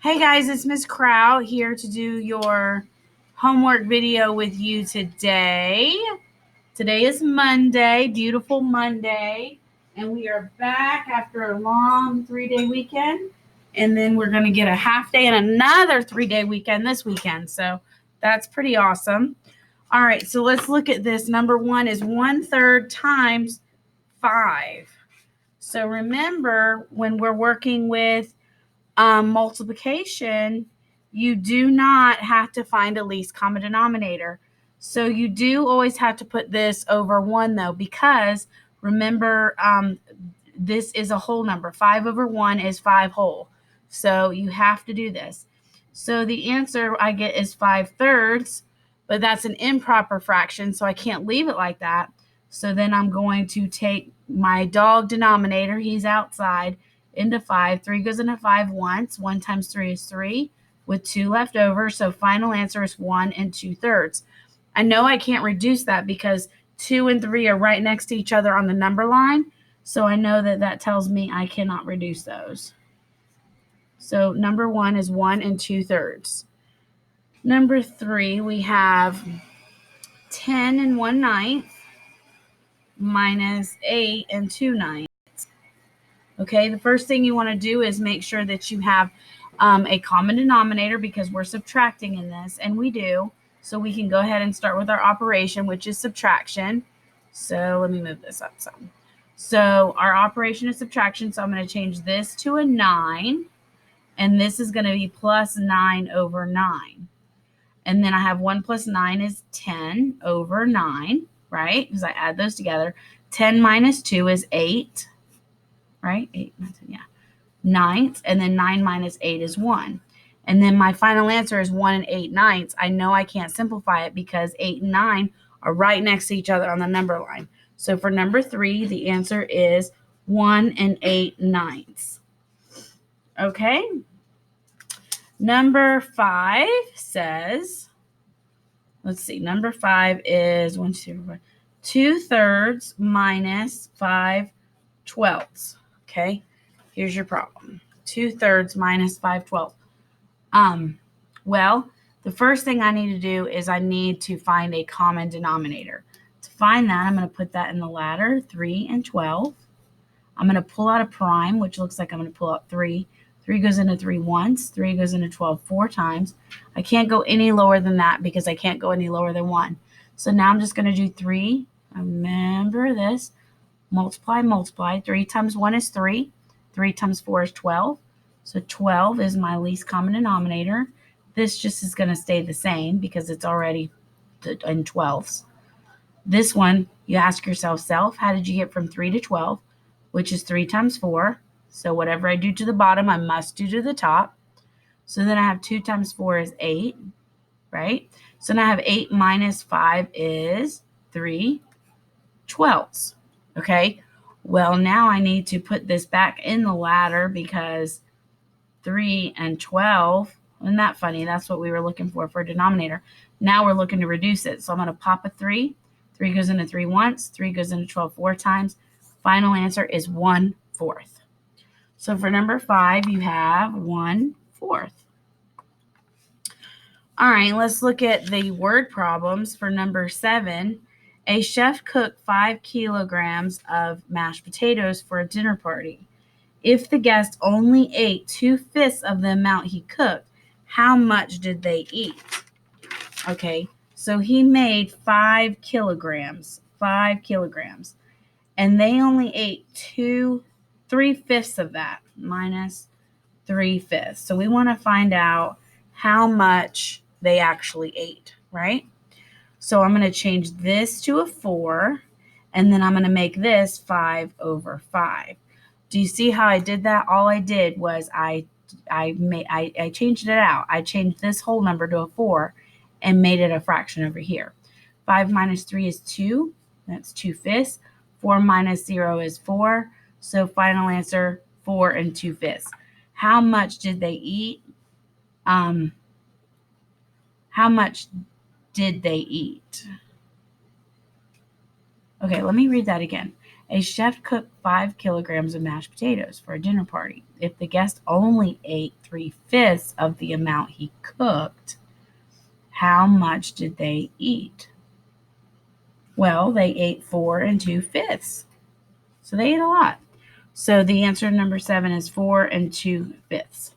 Hey guys, it's Miss Crow here to do your homework video with you today. Today is Monday, beautiful Monday, and we are back after a long 3-day weekend. And then we're going to get a half day and another 3-day weekend this weekend. So that's pretty awesome. All right, so let's look at this. Number 1 is 1/3 times 5. So remember, when we're working with multiplication, you do not have to find a least common denominator. So you do always have to put this over 1 though, because remember, this is a whole number. 5 over 1 is 5 whole. So you have to do this. So the answer I get is 5/3, but that's an improper fraction, so I can't leave it like that. So then I'm going to take my dog denominator, he's outside, into 5. 3 goes into 5 once. 1 times 3 is 3 with 2 left over. So final answer is 1 2/3. I know I can't reduce that because 2 and 3 are right next to each other on the number line. So I know that tells me I cannot reduce those. So number 1 is 1 2/3. Number 3, we have 10 1/9 minus 8 2/9. Okay, the first thing you want to do is make sure that you have a common denominator, because we're subtracting in this, and we do. So we can go ahead and start with our operation, which is subtraction. So let me move this up some. So our operation is subtraction, so I'm going to change this to a 9, and this is going to be plus 9 over 9. And then I have 1 plus 9 is 10 over 9, right? Because I add those together. 10 minus 2 is 8. Right? 8, 9, 10, yeah. 9th, and then 9 minus 8 is 1. And then my final answer is 1 8/9. I know I can't simplify it because 8 and 9 are right next to each other on the number line. So for number 3, the answer is 1 8/9. Okay? Number 5 says, let's see, number 5 is 1, 2, 2/3 minus 5/12. Okay, here's your problem. 2/3 minus 5/12. Well, the first thing I need to do is I need to find a common denominator. To find that, I'm going to put that in the ladder, 3 and 12. I'm going to pull out a prime, which looks like I'm going to pull out 3. 3 goes into 3 once. 3 goes into 12 4 times. I can't go any lower than that because I can't go any lower than 1. So now I'm just going to do 3. Remember this. Multiply, multiply. 3 times 1 is 3. 3 times 4 is 12. So 12 is my least common denominator. This just is going to stay the same because it's already in 12s. This one, you ask yourself, how did you get from 3 to 12, which is 3 times 4. So whatever I do to the bottom, I must do to the top. So then I have 2 times 4 is 8, right? So now I have 8 minus 5 is 3/12. Okay, well, now I need to put this back in the ladder because 3 and 12, isn't that funny? That's what we were looking for a denominator. Now we're looking to reduce it. So I'm going to pop a 3. 3 goes into 3 once. 3 goes into 12 4 times. Final answer is 1/4. So for number 5, you have 1/4. All right, let's look at the word problems for number 7. A chef cooked 5 kilograms of mashed potatoes for a dinner party. If the guests only ate 2/5 of the amount he cooked, how much did they eat? Okay, so he made 5 kilograms, and they only ate 3/5 of that, minus 3/5. So we want to find out how much they actually ate, right? So I'm going to change this to a 4, and then I'm going to make this 5 over 5. Do you see how I did that? All I did was I changed it out. I changed this whole number to a 4 and made it a fraction over here. 5 minus 3 is 2. That's 2/5. 4 minus 0 is 4. So final answer, 4 2/5. How much did they eat? How much did they eat? Okay, let me read that again. A chef cooked 5 kilograms of mashed potatoes for a dinner party. if the guest only ate 3/5 of the amount he cooked, how much did they eat? Well, they ate 4 2/5. So they ate a lot. So the answer number 7 is 4 2/5.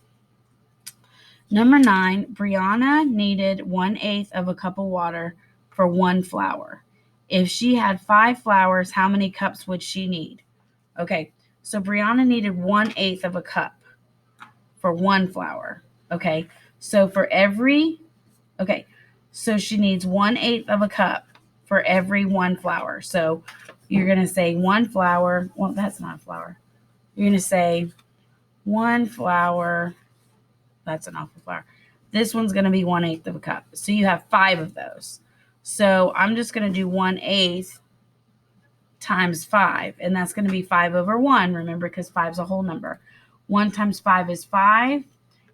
Number 9, Brianna needed 1/8 of a cup of water for 1 flour. If she had 5 flours, how many cups would she need? Okay, so Brianna needed 1/8 of a cup for 1 flour. Okay, so so she needs 1/8 of a cup for every 1 flour. So you're going to say 1 flour. Well, that's not a flour. You're going to say 1 flour. That's an awful flour. This one's going to be 1/8 of a cup. So you have 5 of those. So I'm just going to do 1/8 times 5, and that's going to be 5 over 1. Remember, because 5 is a whole number. 1 times 5 is 5.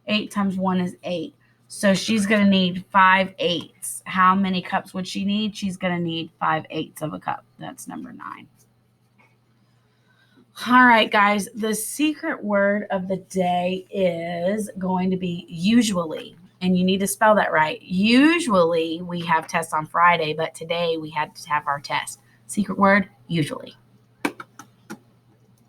8 times 1 is 8. So she's going to need 5/8. How many cups would she need? She's going to need 5/8 of a cup. That's number 9. All right, guys, the secret word of the day is going to be usually, and you need to spell that right. Usually we have tests on Friday, but today we had to have our test. Secret word, usually.